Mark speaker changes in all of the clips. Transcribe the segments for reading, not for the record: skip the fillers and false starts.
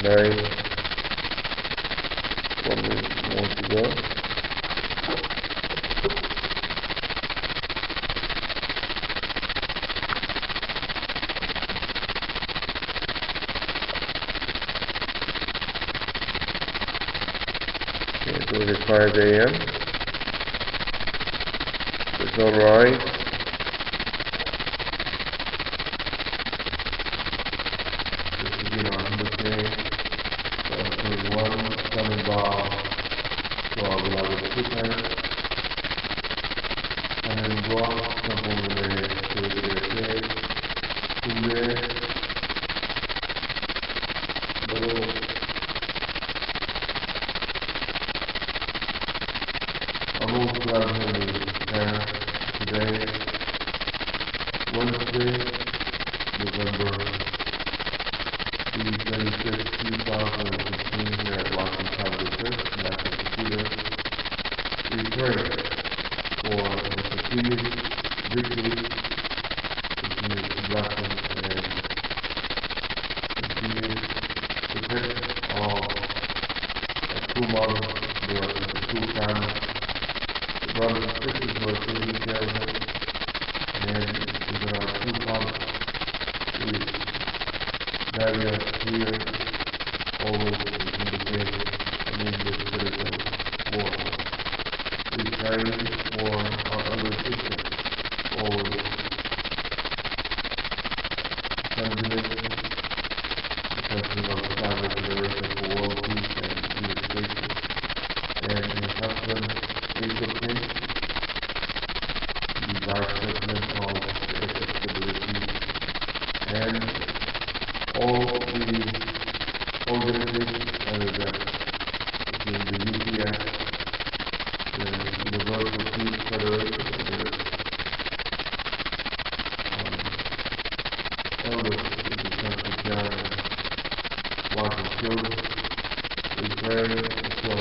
Speaker 1: 9. 1 minute more to go. Okay, it is 5 a.m. The sunrise. Today, Wednesday, November 25th, 2015, here at Washington D.C, Cathedral. We pray for the continued victory, continued blessing, and continued protection of our true mother, the true family, the brothers and sisters who are taking care of them, and even our true father, who is guiding us here, always in the faith and in this spiritual war. We pray for our other sisters, always sensitive, protecting of the family generation for world peace and unification, and his husband, Bishop King, the Vice President of the Episcopality, and all the organizations under them, including the UPS, the Universal Peace Federation, and the elders in the Church of God and watching children. We pray for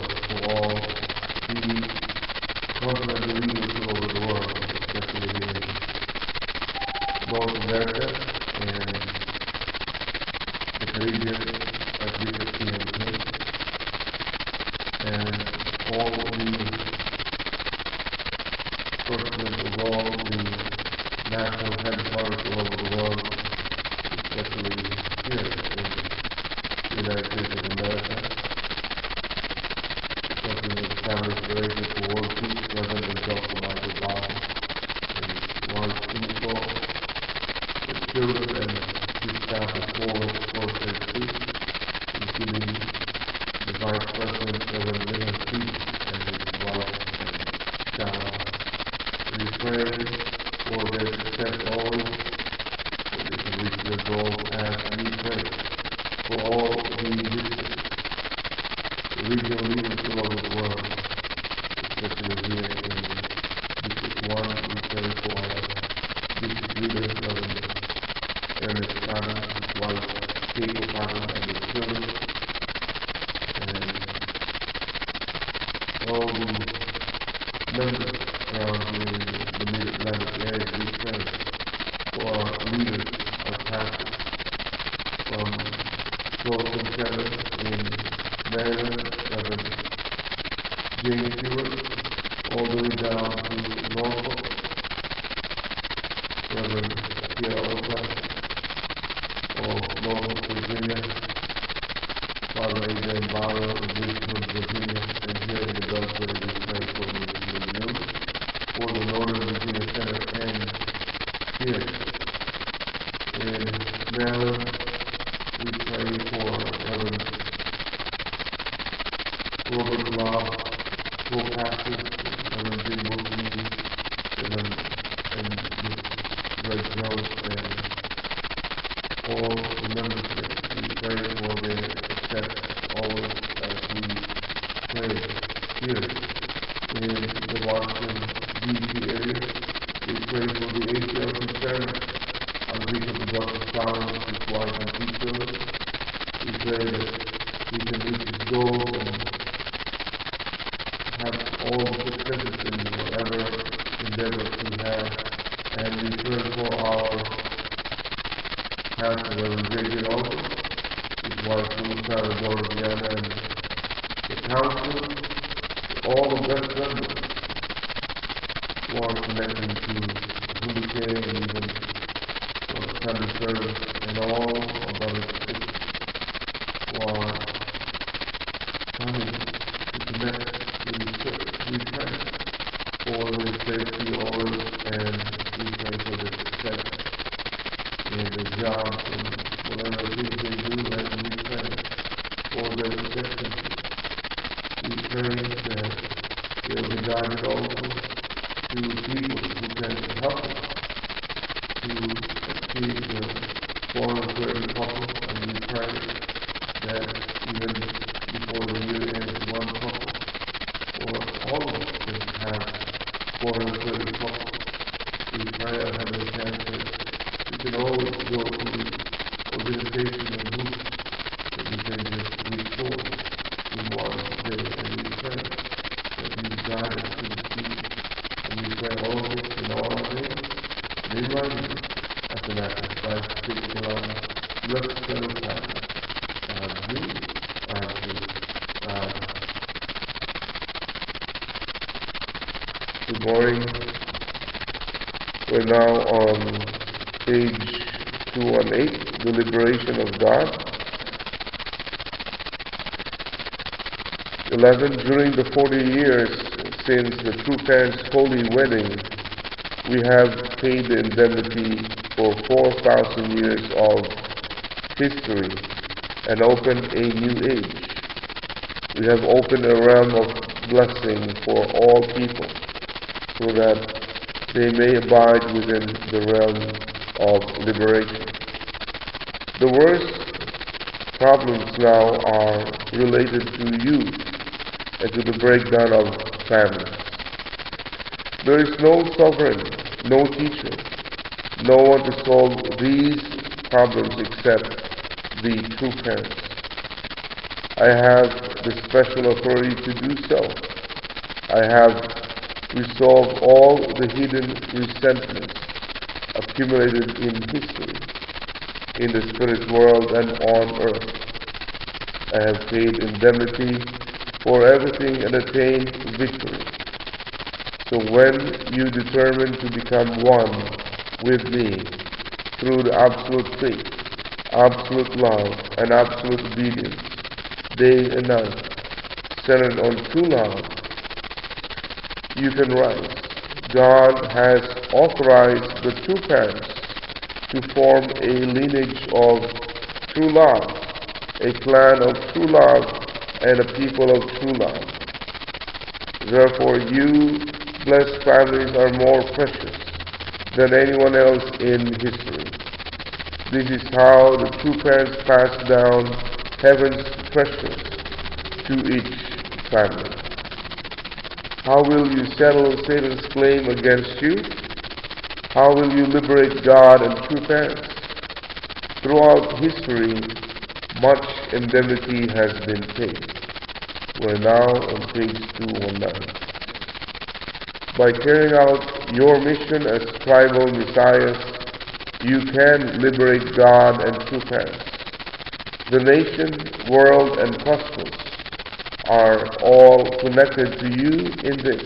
Speaker 1: all the continental leaders all over the world, especially in North America and the Caribbean, as Bishop Cheon Seong Gyeong, and all the presidents of all the national headquarters all over the world, especially here in the United States of America, especially the Family Federation for World Peace, Reverend Dr. Michael Boston, and his wife Fumi, the children and his staff of forward forces, including the Vice President, Reverend and his wife and child. We pray for their success always, that they can reach their goals as we pray for all the regional leaders all over the world, especially here in District 1. We pray for our district leader, Reverend Ernest Patton, his wife, Keiko Patton, and his children, and all the members around here in the Mid-Atlantic area. We pray for our leaders, our pastors, from Charleston Center in Maryland, Reverend James Stewart, all the way down to Norfolk, Reverend Cheon Oliver of Norfolk, Virginia, Father Adrian Barrow of Richmond, Virginia, and here in the Beltway we pray for the news, for the Northern Virginia Center, and here in Maryland we pray for Reverend Robert Love, co-pastors, Reverend Jim Wilson, Reverend and Miss Red Jones, and all the membership. We pray for their success always as we pray here in the Washington D.C. area. We pray for the ACLC chairman, our Bishop Dr. Collins, his wife and 2 children. We pray that he can reach his goals and have all the successes in whatever endeavors we have. And we pray for our Pastor Rev. Zagery Oliver. We wife Fumi, Diana, and the council, all the best members who are connecting to Hoon Dok and even Sunday service, and all of brothers and sisters who are coming to connect to the church. We pray for their safety always, and we pray for their success in their jobs and whatever things they do, and we pray for their protection. We pray that they will be guided also to people who can help us to achieve the 430 couple, and we pray that even before the year ends, one couple, or all of us can have 430 couples. We pray our Heavenly Cancer. We can always go to the organization and group that we can just restore in one day, and we pray that you guide us to the people. And we pray all this in all our names, and in my name, Athanasius, Christ, Catalan, blessed fellow family, you, Good morning. We're now on page 218, the liberation of God. 11. During the 40 years since the true parents' holy wedding, we have paid the indemnity for 4,000 years of history and opened a new age. We have opened a realm of blessing for all people, so that they may abide within the realm of liberation. The worst problems now are related to youth and to the breakdown of families. There is no sovereign, no teacher, no one to solve these problems except the true parents. I have the special authority to do so. I have resolved all the hidden resentments accumulated in history, in the spirit world and on earth. I have paid indemnity for everything and attained victory. So when you determine to become one with me through the absolute faith, absolute love, and absolute obedience, day and night, centered on true love, you can rise. God has authorized the true parents to form a lineage of true love, a clan of true love, and a people of true love. Therefore, you blessed families are more precious than anyone else in history. This is how the true parents pass down heaven's treasures to each family. How will you settle Satan's claim against you? How will you liberate God and true parents? Throughout history, much indemnity has been paid. We're now on page 219. By carrying out your mission as tribal messiahs, you can liberate God and true parents. The nation, world, and cosmos are all connected to you in this.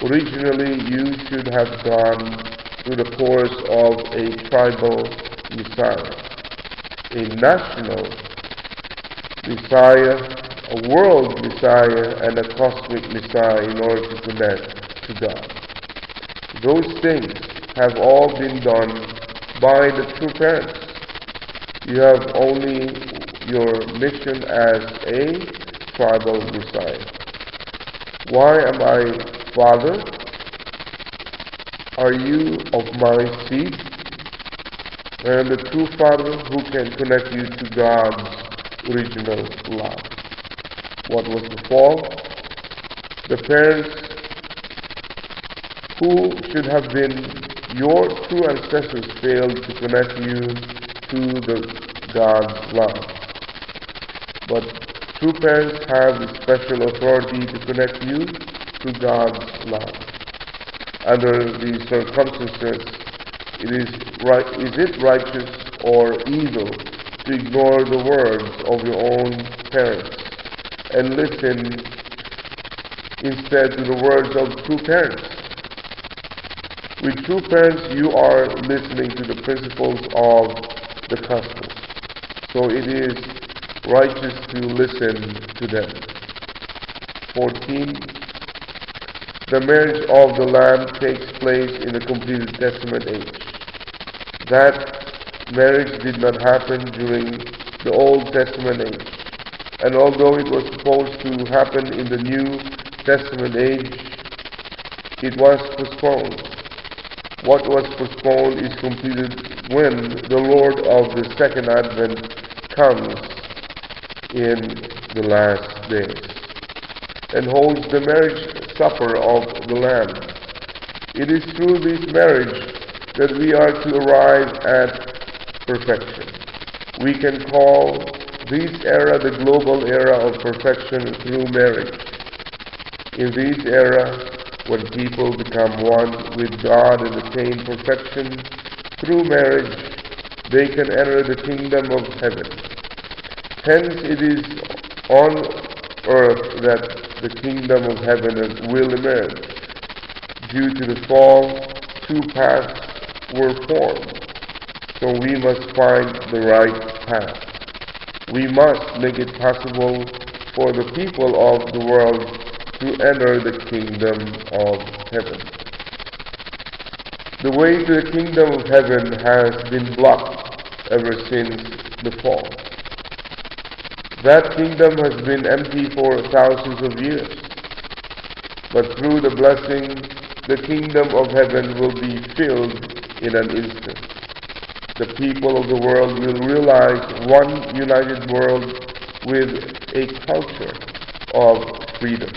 Speaker 1: Originally, you should have gone through the course of a tribal messiah, a national messiah, a world messiah, and a cosmic messiah in order to connect to God. Those things have all been done by the true parents. You have only your mission as a tribal messiah. Why am I Father? Are you of my seed? I am the true Father who can connect you to God's original love. What was the fall? The parents who should have been your true ancestors failed to connect you to the God's love. But true parents have the special authority to connect you to God's love. Under these circumstances, is it righteous or evil to ignore the words of your own parents and listen instead to the words of true parents. With true parents, you are listening to the principles of the gospel. So it is righteous to listen to them. 14. The marriage of the Lamb takes place in the completed Testament age. That marriage did not happen during the Old Testament age. And although it was supposed to happen in the New Testament age, it was postponed. What was postponed is completed when the Lord of the Second Advent comes in the last days and holds the marriage supper of the Lamb. It is through this marriage that we are to arrive at perfection. We can call this era the global era of perfection through marriage. In this era, when people become one with God and attain perfection through marriage, they can enter the kingdom of heaven. Hence, it is on earth that the kingdom of heaven will emerge. Due to the fall, two paths were formed. So we must find the right path. We must make it possible for the people of the world to enter the kingdom of heaven. The way to the kingdom of heaven has been blocked ever since the fall. That kingdom has been empty for thousands of years. But through the blessing, the kingdom of heaven will be filled in an instant. The people of the world will realize one united world with a culture of freedom.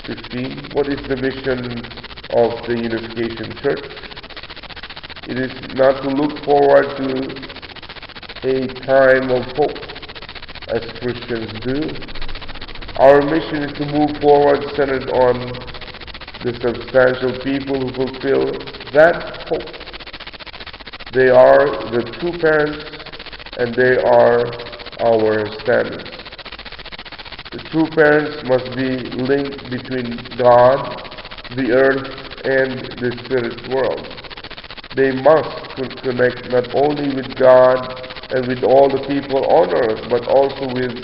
Speaker 1: 15. What is the mission of the Unification Church? It is not to look forward to a time of hope, as Christians do. Our mission is to move forward centered on the substantial people who fulfill that hope. They are the true parents, and they are our standards. The true parents must be linked between God, the earth, and the spirit world. They must connect not only with God and with all the people on earth, but also with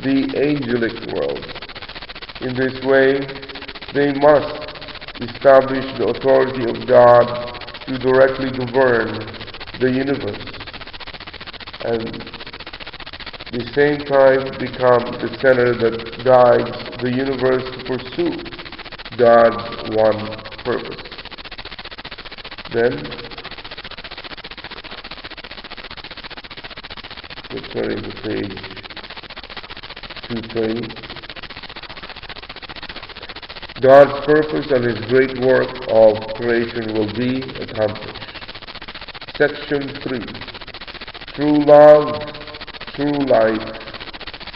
Speaker 1: the angelic world. In this way, they must establish the authority of God to directly govern the universe, and at the same time become the center that guides the universe to pursue God's one purpose. Then, turning to page 220. God's purpose and His great work of creation will be accomplished. Section 3. True love, true life,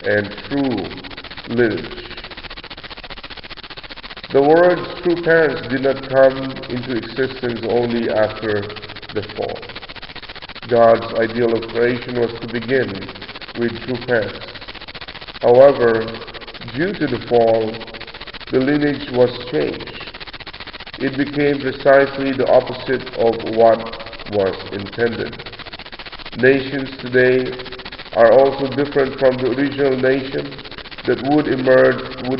Speaker 1: and true lineage. The words true parents did not come into existence only after the fall. God's ideal of creation was to begin with true parents. However, due to the fall, the lineage was changed. It became precisely the opposite of what was intended. Nations today are also different from the original nation that would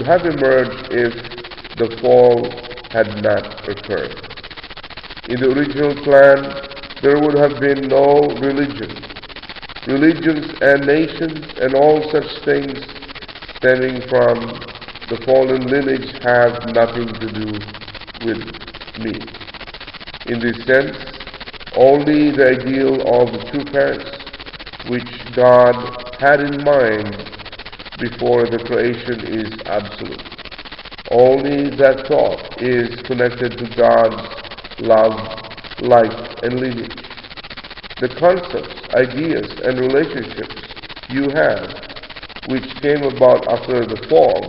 Speaker 1: have emerged if the fall had not occurred. In the original plan, there would have been no religion. Religions and nations and all such things stemming from the fallen lineage have nothing to do with me. In this sense, only the ideal of the true parents, which God had in mind before the creation, is absolute. Only that thought is connected to God's love, life, and lineage. The concepts, ideas, and relationships you have, which came about after the fall,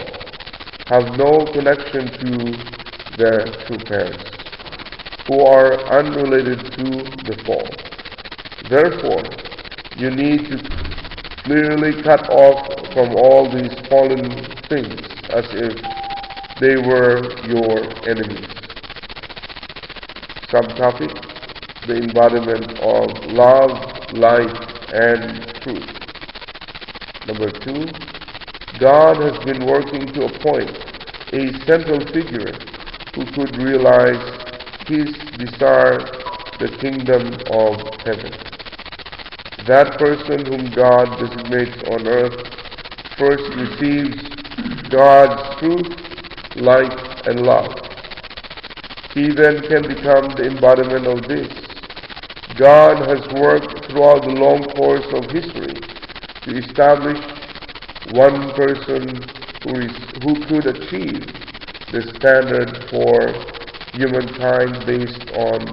Speaker 1: have no connection to their true parents, who are unrelated to the fall. Therefore, You need to clearly cut off from all these fallen things as if they were your enemies. Subtopic: the embodiment of love, light, and truth. Number 2, God has been working to appoint a central figure who could realize His desire, the kingdom of heaven. That person whom God designates on earth first receives God's truth, light, and love. He then can become the embodiment of this. God has worked throughout the long course of history to establish one person who could achieve the standard for humankind based on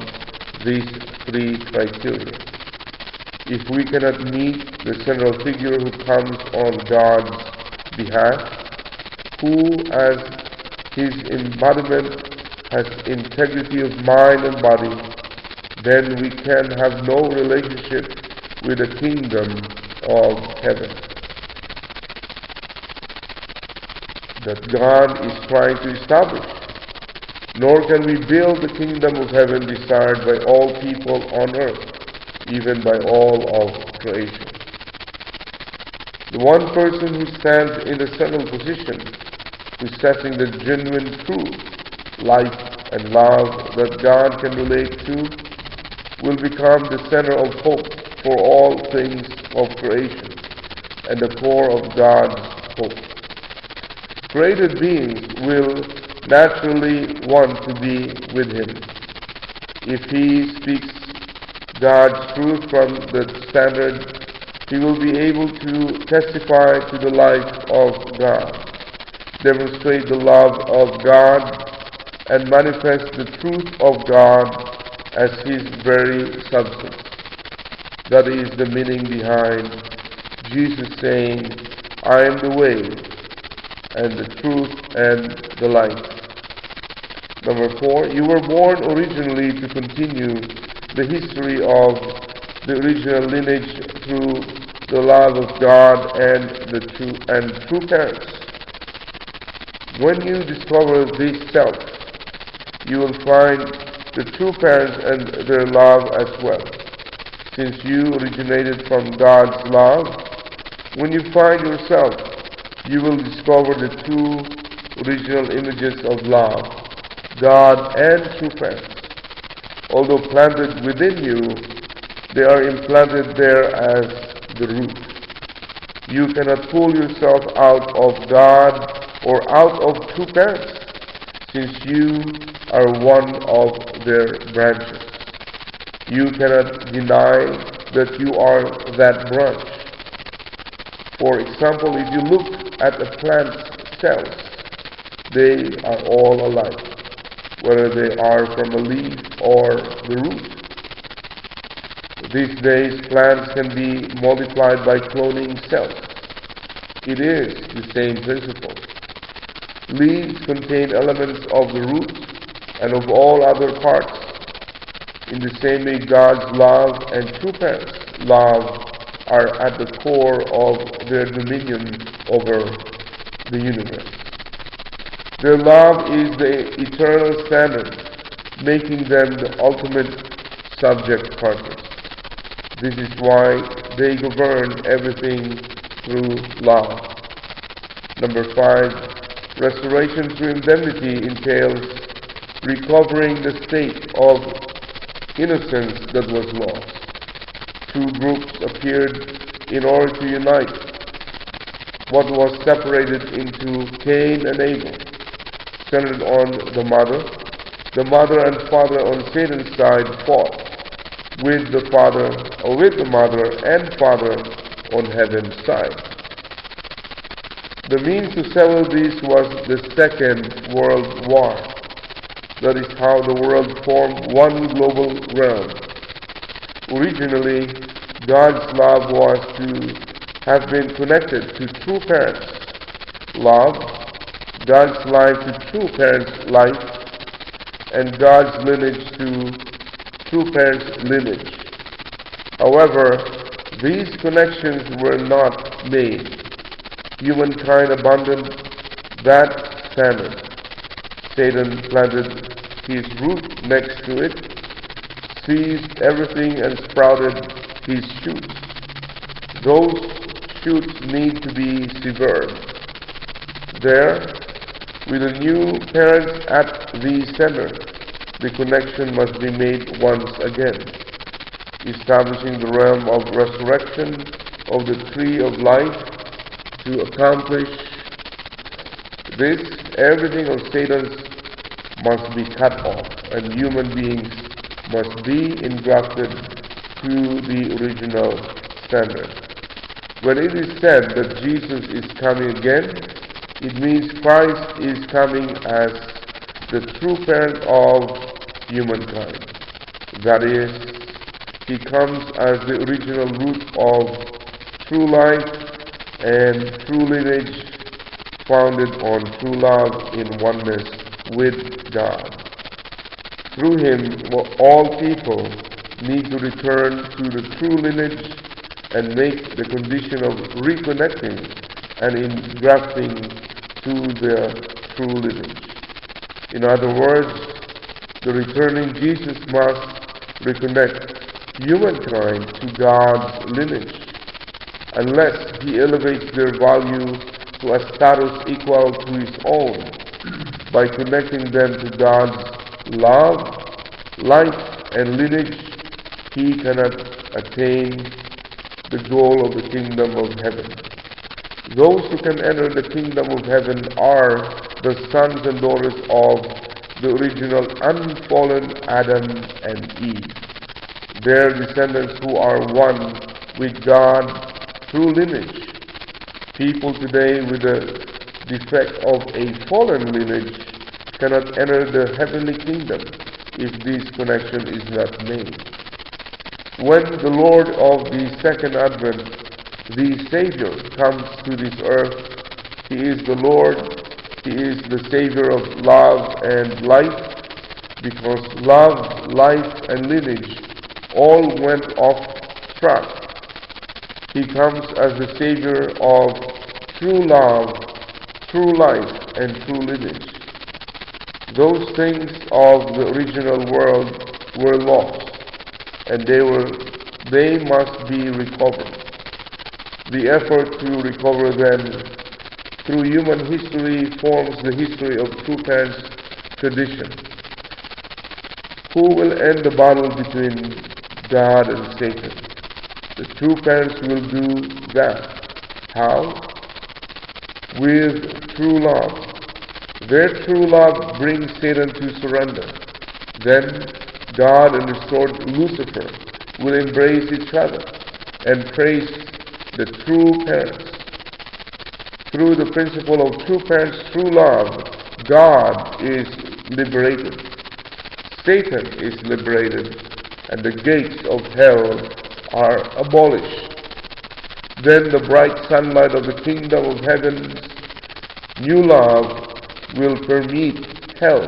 Speaker 1: these 3 criteria. If we cannot meet the central figure who comes on God's behalf, who as His embodiment has integrity of mind and body, then we can have no relationship with the kingdom of heaven that God is trying to establish. Nor can we build the kingdom of heaven desired by all people on earth, even by all of creation. The one person who stands in the central position, possessing the genuine truth, light, and love that God can relate to, will become the center of hope for all things of creation and the core of God's hope. Created beings will naturally want to be with Him. If He speaks God's truth from the standard, he will be able to testify to the life of God, demonstrate the love of God, and manifest the truth of God as His very substance. That is the meaning behind Jesus saying, I am the way, and the truth, and the light. Number 4, you were born originally to continue the history of the original lineage through the love of God and true parents. When you discover this self, you will find the true parents and their love as well. Since you originated from God's love, when you find yourself, you will discover the two original images of love, God and true parents. Although planted within you, they are implanted there as the root. You cannot pull yourself out of God or out of true parents, since you are one of their branches. You cannot deny that you are that branch. For example, if you look at a plant's cells, they are all alike, whether they are from a leaf or the root. These days, plants can be multiplied by cloning cells. It is the same principle. Leaves contain elements of the root and of all other parts. In the same way, God's love and true parents' love are at the core of their dominion over the universe. Their love is the eternal standard, making them the ultimate subject partners. This is why they govern everything through love. Number 5, restoration through indemnity entails recovering the state of innocence that was lost. Two groups appeared in order to unite what was separated into Cain and Abel, centered on the mother. The mother and father on Satan's side fought with the mother and father on heaven's side. The means to settle this was the Second World War. That is how the world formed one global realm. Originally, God's love was to have been connected to true parents' love, God's life to true parents' life, and God's lineage to true parents' lineage. However, these connections were not made. Humankind abandoned that standard. Satan planted his root next to it, seized everything and sprouted his shoots. Those shoots need to be severed. There, with the new parents at the center, the connection must be made once again, establishing the realm of resurrection of the tree of life. To accomplish this, everything of Satan's must be cut off, and human beings must be engrafted to the original standard. When it is said that Jesus is coming again, it means Christ is coming as the true parent of humankind. That is, he comes as the original root of true life and true lineage, founded on true love in oneness with God. Through him, all people need to return to the true lineage and make the condition of reconnecting and engrafting to the true lineage. In other words, the returning Jesus must reconnect humankind to God's lineage, unless he elevates their value to a status equal to his own by connecting them to God's love, life, and lineage. He cannot attain the goal of the kingdom of heaven. Those who can enter the kingdom of heaven are the sons and daughters of the original unfallen Adam and Eve, their descendants who are one with God through lineage. People today with the defect of a fallen lineage cannot enter the heavenly kingdom if this connection is not made. When the Lord of the second advent, the Savior, comes to this earth, he is the Lord, he is the Savior of love and life, because love, life, and lineage all went off track. He comes as the Savior of true love, true life, and true lineage. Those things of the original world were lost, and they must be recovered. The effort to recover them through human history forms the history of true parents' tradition. Who will end the battle between God and Satan? The true parents will do that. How? With true love. Their true love brings Satan to surrender. Then God and restored Lucifer will embrace each other and praise the true parents. Through the principle of true parents' true love, God is liberated. Satan is liberated, and the gates of hell are abolished. Then the bright sunlight of the kingdom of heaven's new love will permeate hell,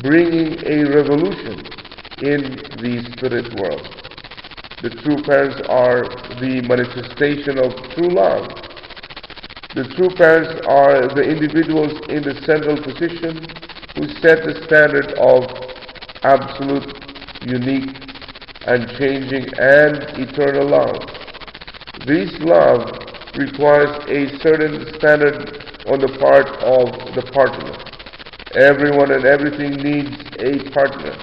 Speaker 1: bringing a revolution in the spirit world. The true parents are the manifestation of true love. The true parents are the individuals in the central position who set the standard of absolute, unique, unchanging, and eternal love. This love requires a certain standard on the part of the partner. Everyone and everything needs a partner.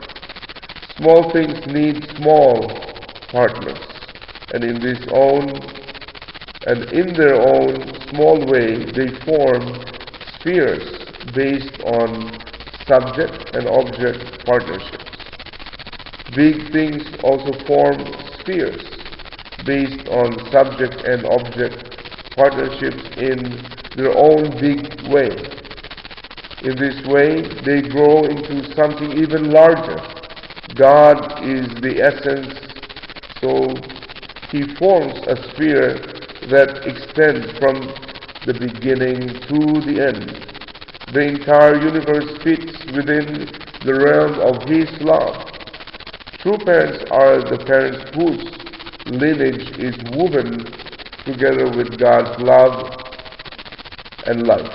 Speaker 1: Small things need small partners, and in their own small way, they form spheres based on subject and object partnerships. Big things also form spheres based on subject and object partnerships in their own big way. In this way, they grow into something even larger. God is the essence, so he forms a sphere that extends from the beginning to the end. The entire universe fits within the realm of his love. True parents are the parents whose lineage is woven together with God's love and life.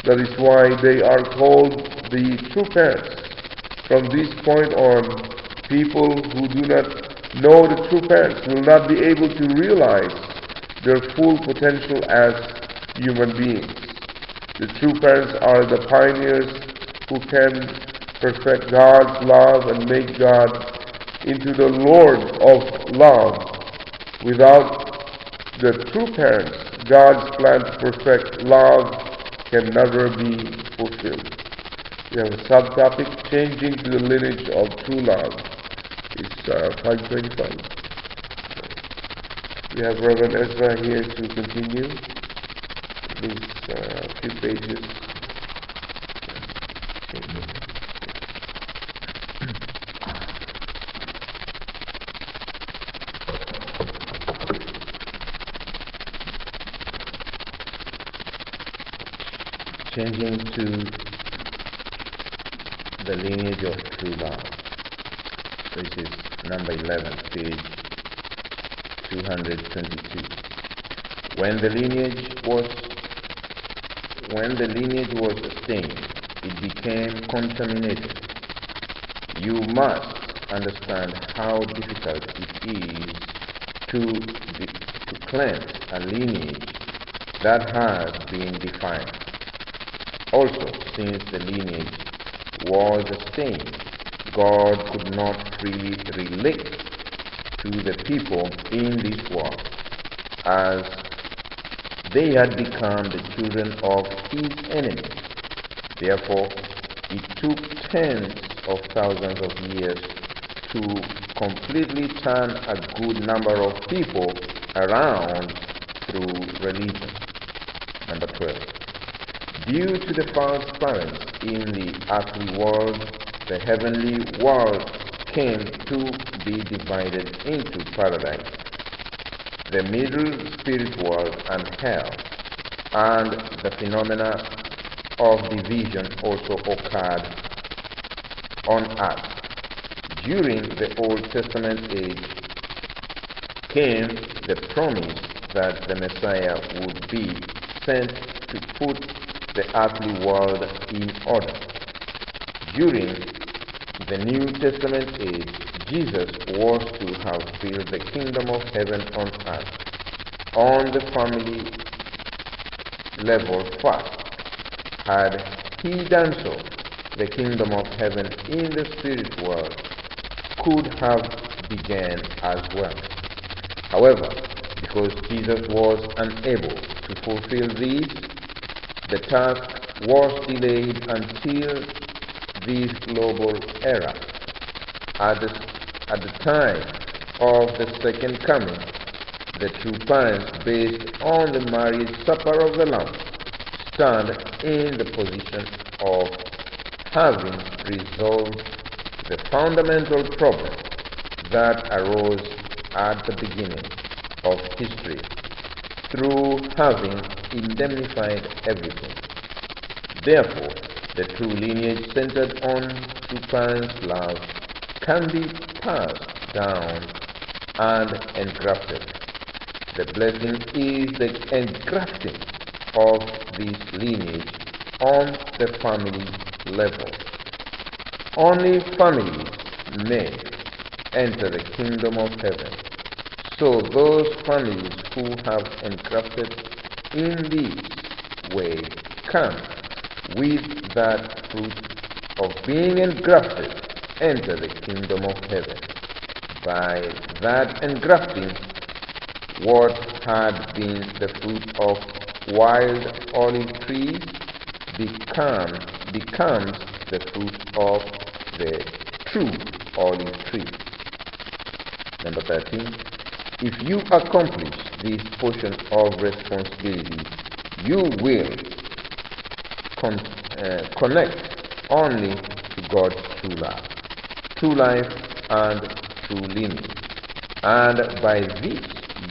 Speaker 1: That is why they are called the true parents. From this point on, people who do not know the true parents will not be able to realize their full potential as human beings. The true parents are the pioneers who can perfect God's love and make God into the Lord of love. Without the true parents, God's plan to perfect love can never be fulfilled. We have a subtopic, changing to the lineage of true love. It's 525. We have Reverend Ezra here to continue. Please, a few pages.
Speaker 2: Changing to the lineage of true love. This is number 11, page 222. When the lineage was stained, it became contaminated. You must understand how difficult it is to cleanse a lineage that has been defiled. Also, since the lineage was stained, God could not freely relate to the people in this world, as they had become the children of his enemies. Therefore, it took tens of thousands of years to completely turn a good number of people around through religion. Number 12. Due to the false parents in the earthly world, the heavenly world came to be divided into paradise, the middle spirit world, and hell, and the phenomena of division also occurred on earth. During the Old Testament age came the promise that the Messiah would be sent to put the earthly world in order. During the New Testament age, Jesus was to have built the kingdom of heaven on earth. On the family level first. Had he done so, the kingdom of heaven in the spirit world could have begun as well. However, because Jesus was unable to fulfill this, the task was delayed until this global era. At the time of the second coming, the true parents, based on the marriage supper of the Lamb, stand in the position of having resolved the fundamental problem that arose at the beginning of history, through having indemnified everything. Therefore, the true lineage centered on true parents' love can be passed down and engrafted. The blessing is the engrafting of this lineage on the family level. Only families may enter the kingdom of heaven. So those families who have engrafted in this way can, with that fruit of being engrafted, enter the kingdom of heaven. By that engrafting, what had been the fruit of wild olive trees becomes the fruit of the true olive tree. Number 13. If you accomplish this portion of responsibility, you will connect only to God's true love, true life, and true lineage. And by this,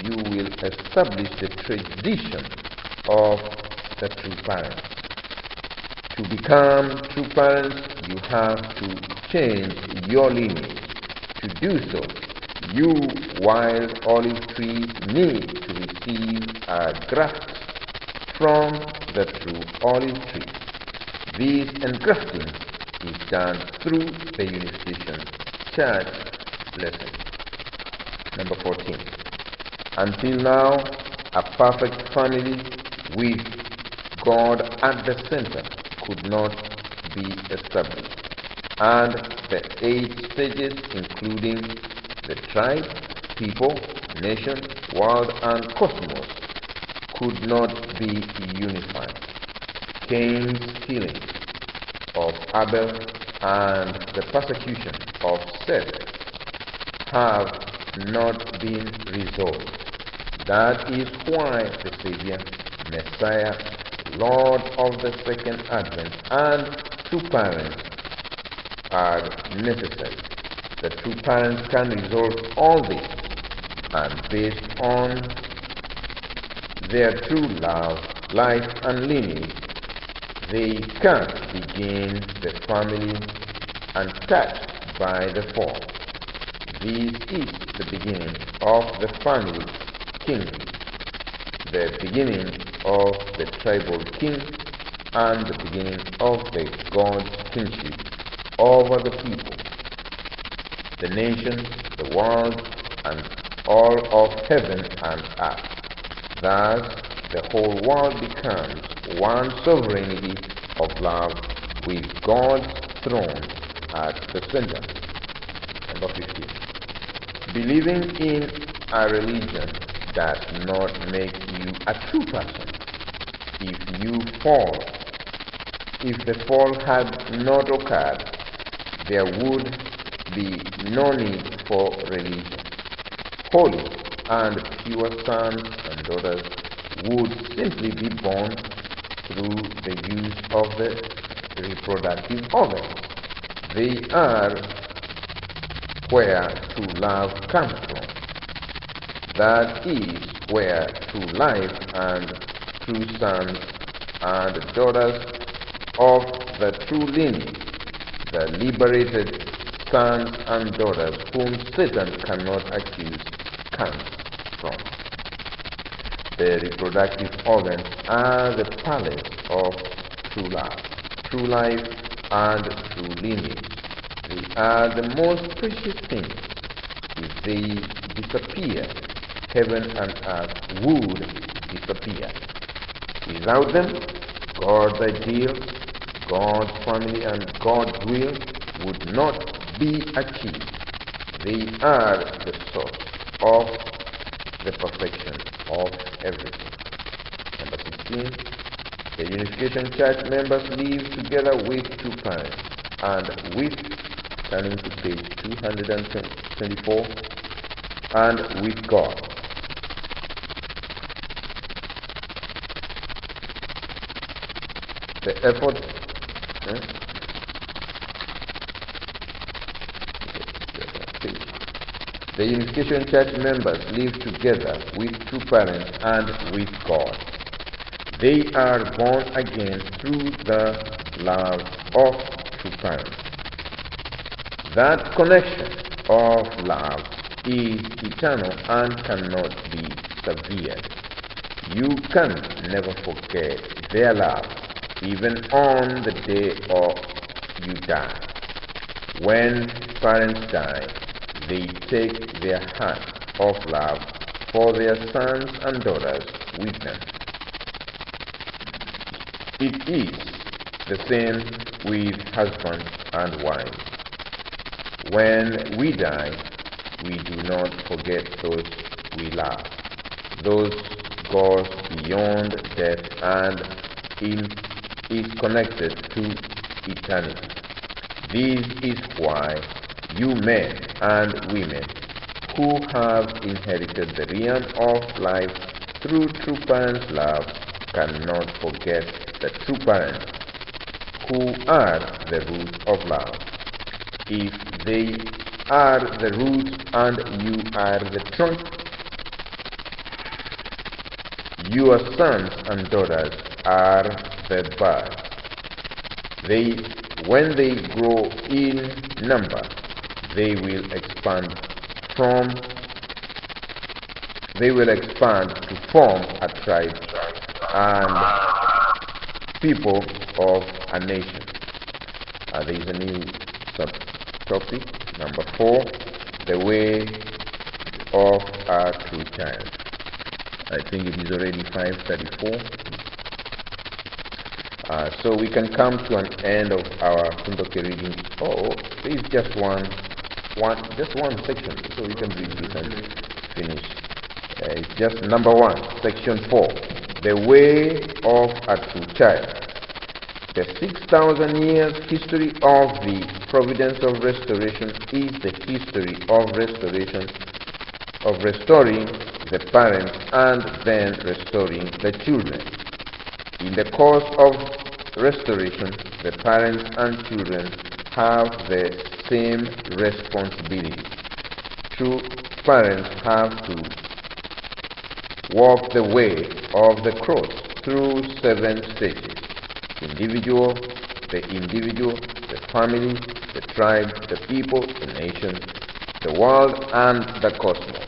Speaker 2: you will establish the tradition of the true parents. To become true parents, you have to change your lineage. To do so, You wild olive trees need to receive a graft from the true olive tree. This engrafting is done through the Unification Church blessing. Number 14. Until now, a perfect family with God at the center could not be established, and the 8 stages, including the tribe, people, nation, world, and cosmos, could not be unified. Cain's killing of Abel and the persecution of Seth have not been resolved. That is why the Savior, Messiah, Lord of the Second Advent, and true parents are necessary. The true parents can resolve all this, and based on their true love, life, and lineage, they can begin the family untouched by the fall. This is the beginning of the family kingdom, the beginning of the tribal king, and the beginning of the God's kingship over the people, the nation, the world, and all of heaven and earth. Thus, the whole world becomes one sovereignty of love with God's throne at the center. Number 15. Believing in a religion does not make you a true person. If the fall had not occurred, there would be no need for religion. Holy and pure sons and daughters would simply be born through the use of the reproductive organs. They are where true love comes from. That is where true life and true sons and daughters of the true lineage, the liberated sons and daughters whom Satan cannot accuse, comes from. The reproductive organs are the palace of true love, true life, and true lineage. They are the most precious things. If they disappear, heaven and earth would disappear. Without them, God's ideal, God's family, and God's will would not be achieved. They are the source of the perfection of everything. Number 16. The Unification Church members live together with true parents and with, turning to page 224, and with God. The effort The Unification Church members live together with true parents and with God. They are born again through the love of true parents. That connection of love is eternal and cannot be severed. You can never forget their love, even on the day you die. When parents die, they take their heart of love for their sons and daughters with them. It is the same with husbands and wives. When we die, we do not forget those we love. Those goes beyond death and is connected to eternity. This is why you men and women who have inherited the realm of life through true parents' love cannot forget the true parents, who are the roots of love. If they are the roots and you are the trunk, your sons and daughters are the buds. When they grow in number, they will expand they will expand to form a tribe and people of a nation. There is a new subtopic, number 4, the way of a true child. I think it is already 5:34. So we can come to an end of our Hoon Dok reading. There is just one section, so we can read this and finish. It's just number 1, section 4, the way of a true child. The 6,000 years history of the providence of restoration is the history of restoration, of restoring the parents and then restoring the children. In the course of restoration, the parents and children have the same responsibility. True parents have to walk the way of the cross through 7 stages: the individual, the family, the tribe, the people, the nation, the world, and the cosmos.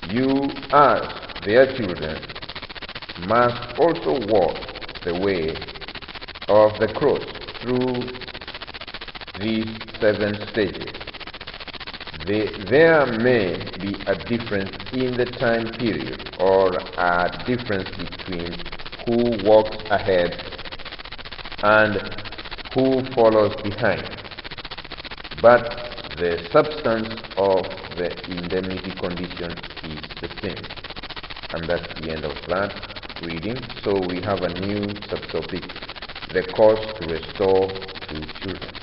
Speaker 2: You, as their children, must also walk the way of the cross through these 7 stages. There may be a difference in the time period, or a difference between who walks ahead and who follows behind, but the substance of the indemnity condition is the same. And that's the end of that reading. So we have a new subtopic, the course to restore to children.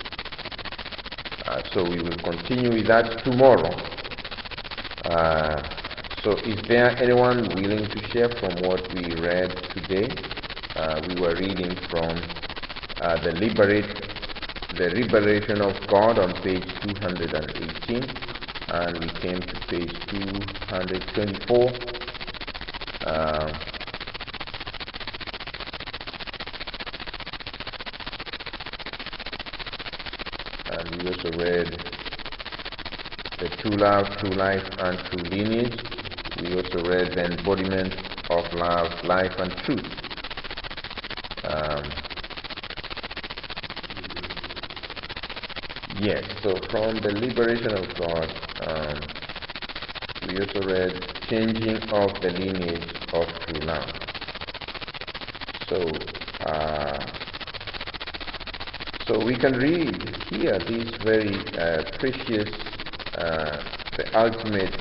Speaker 2: So we will continue with that tomorrow. So is there anyone willing to share from what we read today? We were reading from the Liberation of God on page 218, and we came to page 224. And we also read the true love, true life, and true lineage. We also read the embodiment of love, life, and truth. Yes, so from the Liberation of God, we also read changing of the lineage of true love. So we can read here this very precious, the ultimate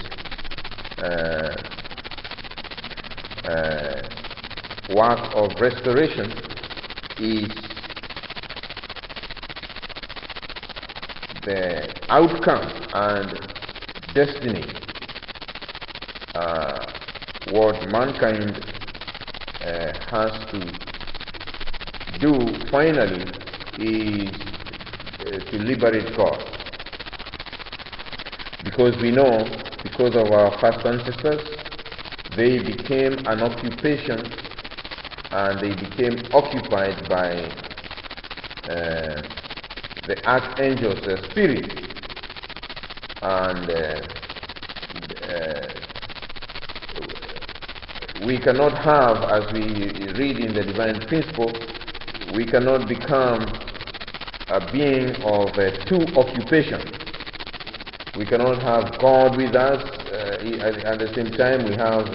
Speaker 2: work of restoration is the outcome and destiny. What mankind has to do finally is to liberate God. Because we know, because of our first ancestors, they became an occupation, and they became occupied by the archangels, the spirits, and we cannot have, as we read in the divine principle, we cannot become a being of two occupations. We cannot have God with us, at the same time we have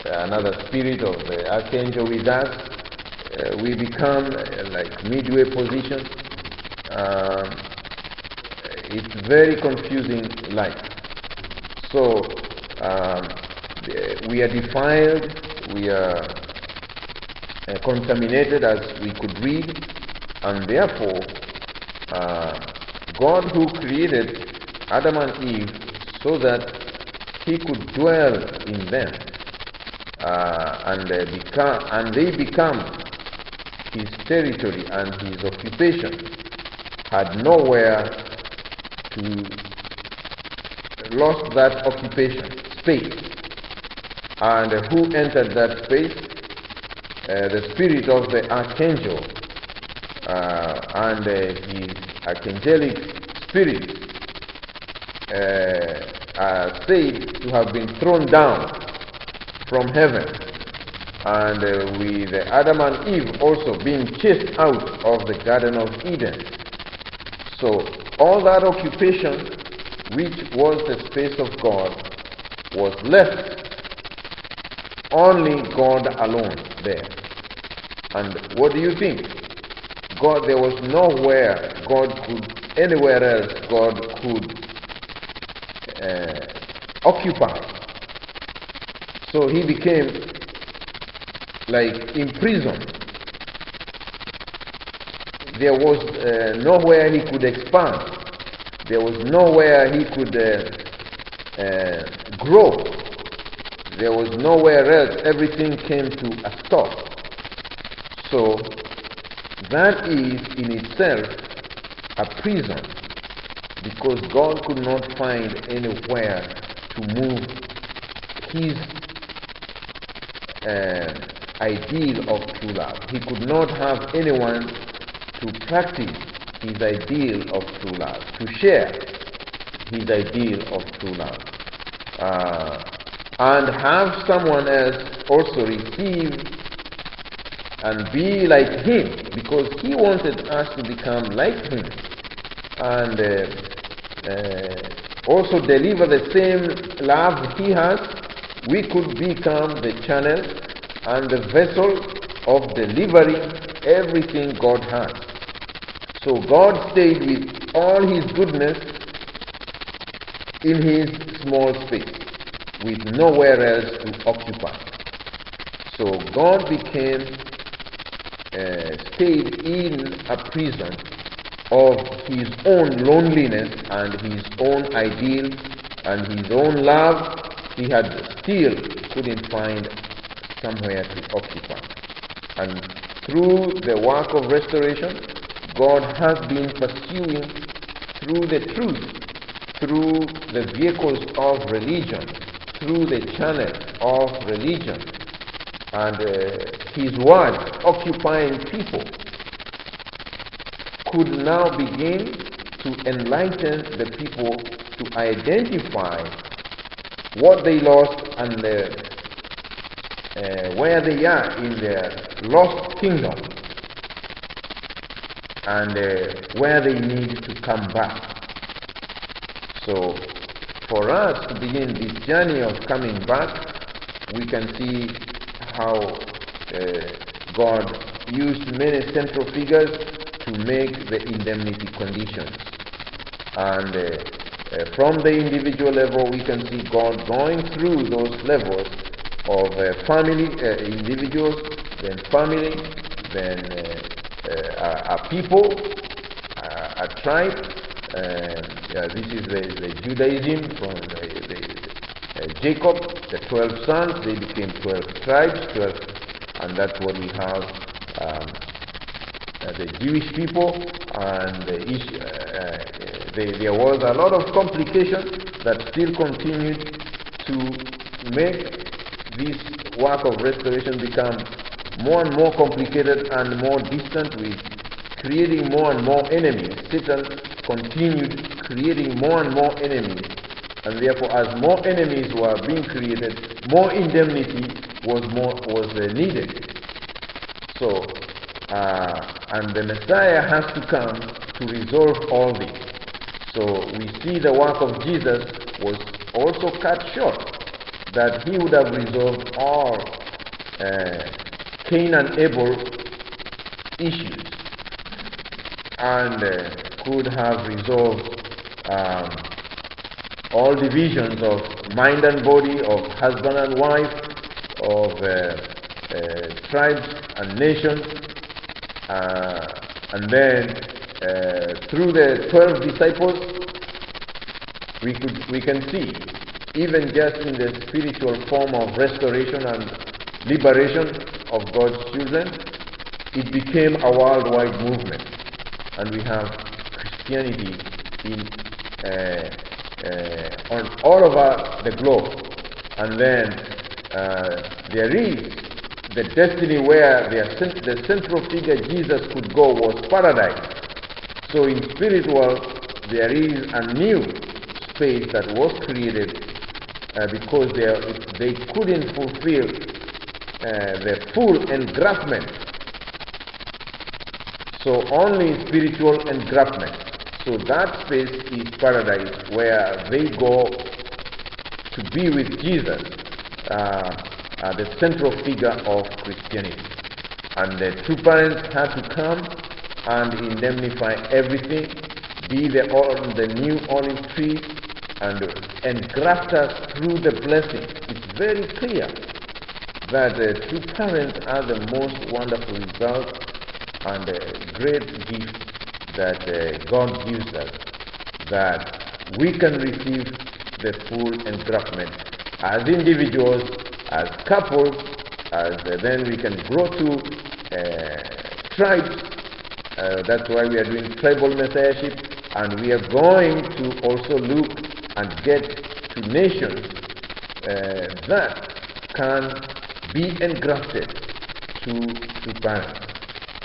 Speaker 2: another spirit of the archangel with us. We become like midway position. It's very confusing life. So we are defiled, we are contaminated, as we could read, and therefore God, who created Adam and Eve so that he could dwell in them, and they become his territory and his occupation, had nowhere to lost that occupation, space. And who entered that space? The spirit of the archangel and his archangelic spirit said to have been thrown down from heaven, and with Adam and Eve also being chased out of the Garden of Eden. So all that occupation, which was the space of God, was left only God alone there. And what do you think? God, there was nowhere anywhere else God could occupy. So he became like imprisoned. There was nowhere he could expand. There was nowhere he could grow. There was nowhere else. Everything came to a stop. So that is in itself a prison, because God could not find anywhere to move his ideal of true love. He could not have anyone to practice his ideal of true love, to share his ideal of true love, and have someone else also receive and be like him, because he wanted us to become like him, and also deliver the same love he has. We could become the channel and the vessel of delivering everything God has. So God stayed with all his goodness in his small space, with nowhere else to occupy. So God stayed in a prison of his own loneliness and his own ideal and his own love. He had still couldn't find somewhere to occupy. And through the work of restoration, God has been pursuing through the truth, through the vehicles of religion, through the channels of religion, and his word occupying people could now begin to enlighten the people to identify what they lost and where they are in their lost kingdom, and where they need to come back. So for us to begin this journey of coming back, we can see how God used many central figures to make the indemnity conditions. And from the individual level, we can see God going through those levels of family, individuals, then family, then a people, a tribe. This is the Judaism from Jacob, the 12 sons. They became 12 tribes, and that's what we have. The Jewish people, and there was a lot of complication that still continued to make this work of restoration become more and more complicated and more distant, with creating more and more enemies. Satan continued creating more and more enemies, and therefore as more enemies were being created, more indemnity was needed. So and the Messiah has to come to resolve all this. So we see the work of Jesus was also cut short, that he would have resolved all Cain and Abel issues, and could have resolved all divisions of mind and body, of husband and wife, of tribes and nations. And then through the 12 disciples, we can see, even just in the spiritual form of restoration and liberation of God's children, it became a worldwide movement, and we have Christianity on all over the globe. And then there is the destiny where the central figure Jesus could go was paradise. So in spiritual, there is a new space that was created because they couldn't fulfill the full engraftment. So only spiritual engraftment. So that space is paradise, where they go to be with Jesus, the central figure of Christianity. And the true parents had to come and indemnify everything, be the new olive tree, and engraft us through the blessing. It's very clear that the true parents are the most wonderful result and great gift that God gives us, that we can receive the full engraftment as individuals, as couples, as then we can grow to tribes. That's why we are doing tribal messiahship, and we are going to also look and get to nations that can be engrafted to parents.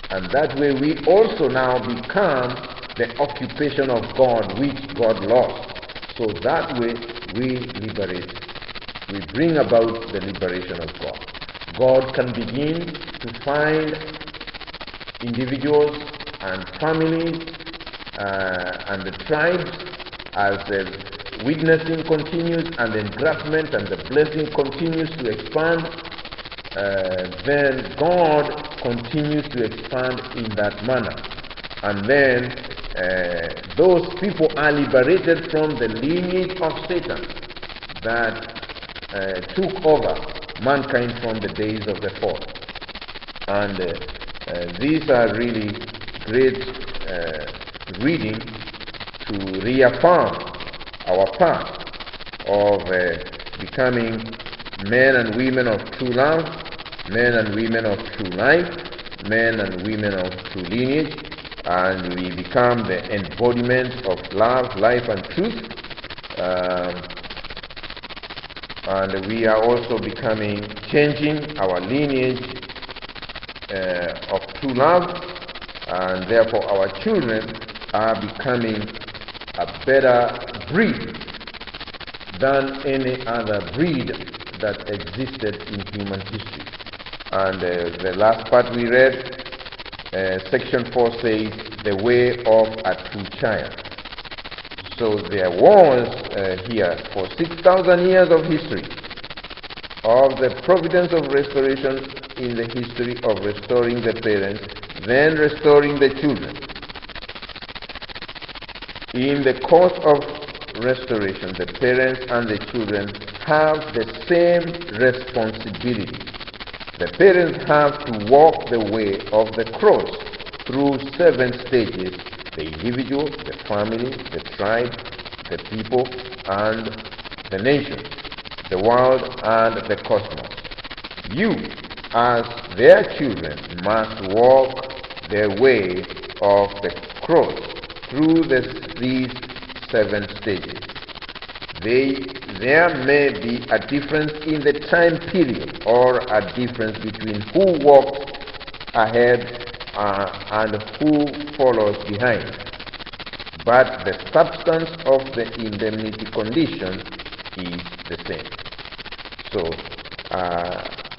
Speaker 2: And that way we also now become the occupation of God, which God lost. So that way we liberate. We bring about the liberation of God. God can begin to find individuals and families and the tribes as the witnessing continues and the engraftment and the blessing continues to expand. Then God continues to expand in that manner. And then those people are liberated from the lineage of Satan that took over mankind from the days of the fall. And these are really great reading to reaffirm our path of becoming men and women of true love, men and women of true life, men and women of true lineage, and we become the embodiment of love, life, and truth. And we are also changing our lineage of true love, and therefore our children are becoming a better breed than any other breed that existed in human history. And the last part we read, section 4 says, the way of a true child. So there was here, for 6,000 years of history, of the providence of restoration in the history of restoring the parents, then restoring the children. In the course of restoration, the parents and the children have the same responsibility. The parents have to walk the way of the cross through 7 stages: the individual, the family, the tribe, the people, and the nation, the world, and the cosmos. You, as their children, must walk the way of the cross through these 7 stages. There may be a difference in the time period, or a difference between who walks ahead and who follows behind. But the substance of the indemnity condition is the same. So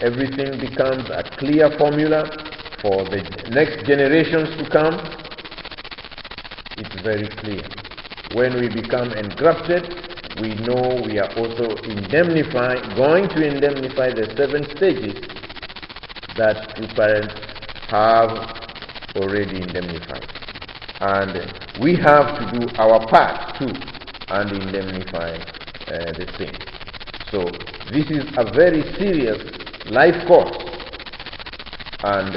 Speaker 2: everything becomes a clear formula for the next generations to come. It's very clear. When we become engrafted, we know we are also going to indemnify the 7 stages that true parents have already indemnified. And we have to do our part too and indemnify the same. So this is a very serious life course, and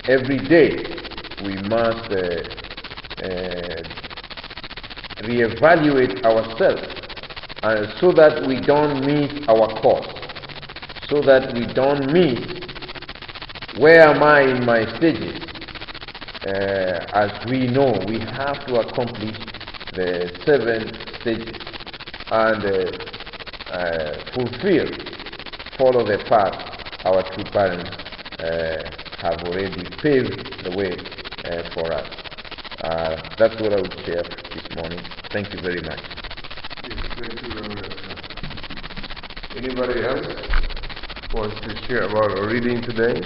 Speaker 2: every day we must reevaluate ourselves so that we don't miss our course, so that we don't miss where am I in my stages. As we know, we have to accomplish the 7 stages and follow the path our true parents have already paved the way for us. That's what I would share this morning. Thank you very much.
Speaker 1: Thank you, Reverend.
Speaker 2: Anybody else wants to share about our reading today?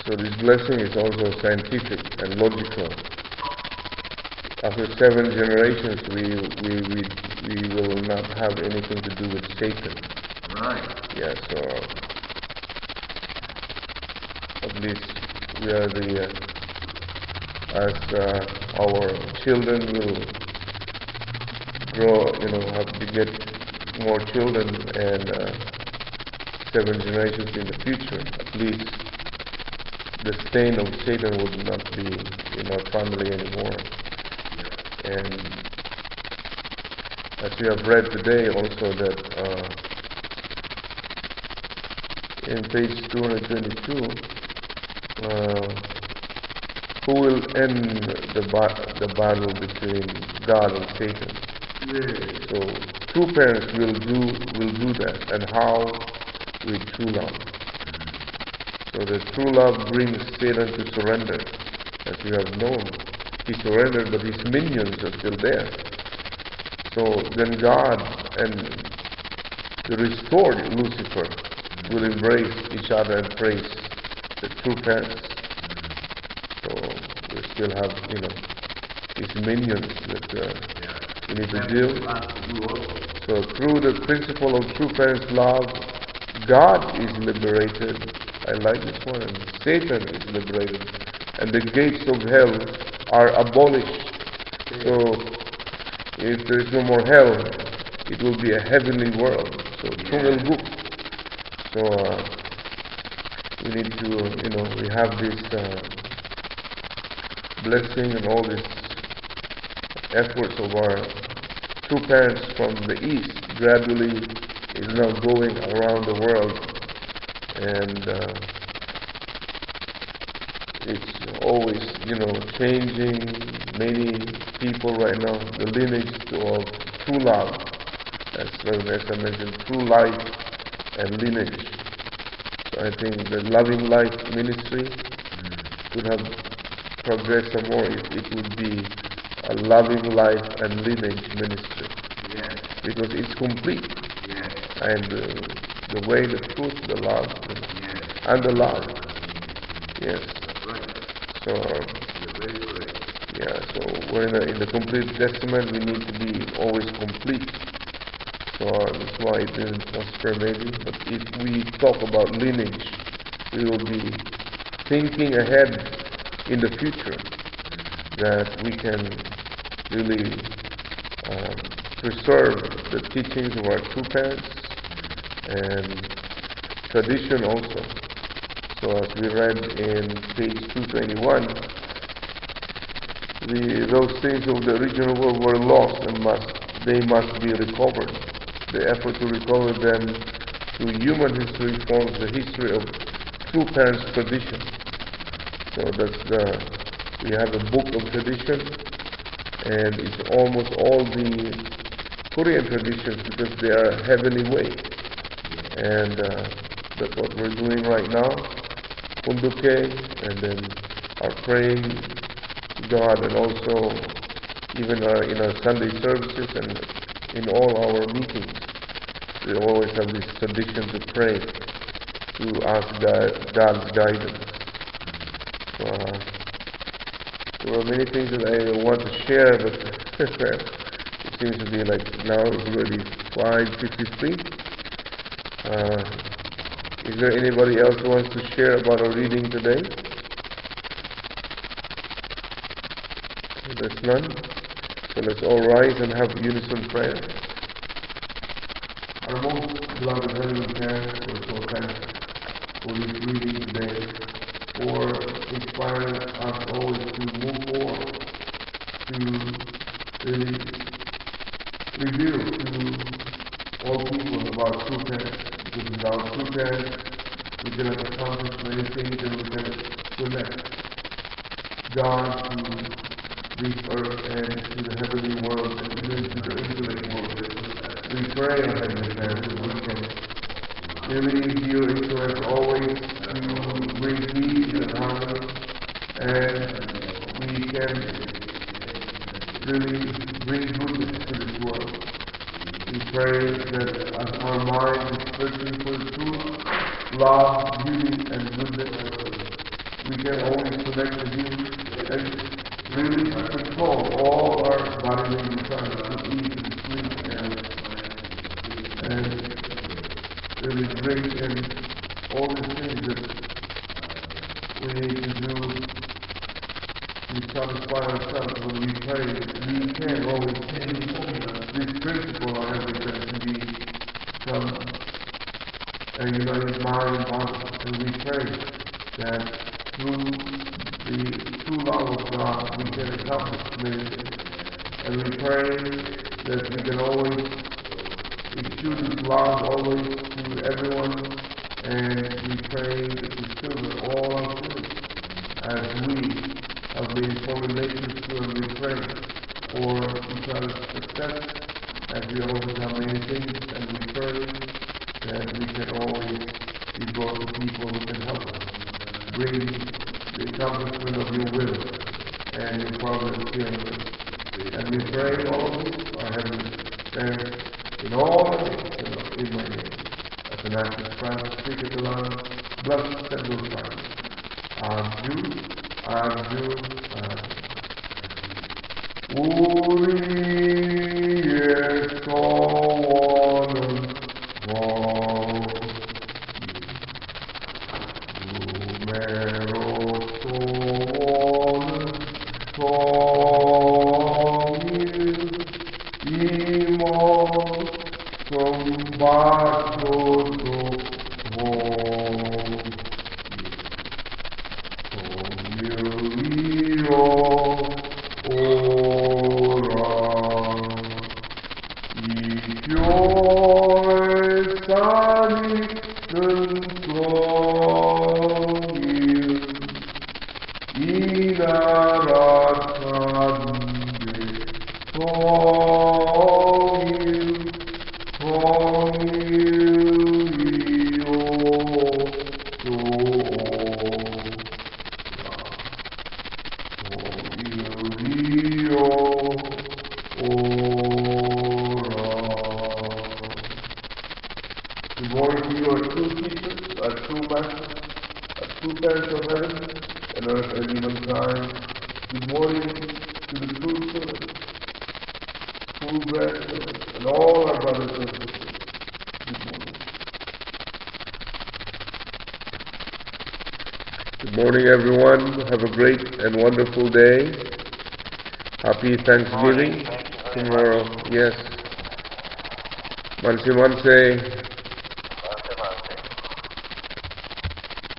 Speaker 2: So this blessing is also scientific and logical. After 7 generations, we will not have anything to do with Satan.
Speaker 1: Right.
Speaker 2: Yeah, so at least we are as our children will grow, have to get more children and 7 generations in the future, at least the stain of Satan would not be in our family anymore. And as we have read today also that in page 222, who will end the battle between God and Satan?
Speaker 1: Yeah.
Speaker 2: So true parents will do that, and how? With true love. So the true love brings Satan to surrender, as you have known. He surrendered, but his minions are still there. So then God and the restored Lucifer will embrace each other and praise the true parents. So we still have, his minions that we need to deal. So through the principle of true parents' love, God is liberated. I like this one. And Satan is liberated. And the gates of hell are abolished. So if there is no more hell, it will be a heavenly world. So Tungelguk. So we need to, we have this blessing and all these efforts of our true parents from the East gradually is now going around the world, and it's always, changing many people right now. The lineage of true love, as Reverend Ezra mentioned, true life and lineage. So I think the Loving Life ministry could have progressed some more. It would be a loving life and lineage ministry.
Speaker 1: Yes.
Speaker 2: Because it's complete.
Speaker 1: Yes.
Speaker 2: And the way, the truth, the love,
Speaker 1: Yes.
Speaker 2: and the love. Yes.
Speaker 1: That's right.
Speaker 2: So,
Speaker 1: You're very correct.
Speaker 2: yeah, so we're in the complete testament. We need to be always complete. So that's why it didn't prosper maybe. But if we talk about lineage, we will be thinking ahead in the future that we can really preserve the teachings of our true parents and tradition also. So as we read in page 221, those things of the original world were lost and they must be recovered. The effort to recover them through human history forms the history of true parents' tradition. So we have a book of tradition, and it's almost all the Korean traditions because they are heavenly way. And that's what we're doing right now, Hoon Dok, and then our praying to God, and also even in our Sunday services and in all our meetings, we always have this tradition to pray, to ask God's guidance. So there are many things that I want to share, but it seems to be like now it's already 5:53. Is there anybody else who wants to share about our reading today? There's none. So let's all rise and have unison prayer.
Speaker 1: Our most beloved Heavenly Parents, we're so thankful for this reading today, for inspiring us always to move forward, to really reveal to all people about true parents. Because without true parents, we cannot accomplish many things, and we cannot connect God to this earth and to the heavenly world and even to the intellect world. We pray, O Heavenly Parents, that we can really be your influence always to bring peace and harmony, and we can really bring goodness to this world. We pray that as our mind is searching for truth, love, beauty, and goodness, we can always connect with you and really control all our bodily desires to eat and sleep and really drink and all the things that we need to do to satisfy ourselves when we pray. We can always use this principle of everything to become a united mind and body. And we pray that through the true love of God we can accomplish many things. And we pray that we can always issue this love always to everyone, and we pray that the children all are free as we have been formulated to, and we pray for each other's success as we always have many things, and we pray that we can always be brought to people who can help us bring the accomplishment of your will and your providence here on earth. And we pray all of this, our Heavenly Parents, in all the names, in my name. Athanasius, Francis, Catalan, blessed and those times. Adu, Uri Yesonen Vong Numero Sonen Tongil Imo Combato Vong Tongilio Ora Ikioe Sani Tongil Inaratande Tongil Tongilio Good morning to you, our true teachers, our true masters, our true parents of heaven and earth and humankind. Good morning to the true children, true grandchildren, and all our brothers and sisters. Good morning.
Speaker 2: Good morning, everyone. Have a great and wonderful day. Happy Thanksgiving tomorrow. Yes. Manse manse.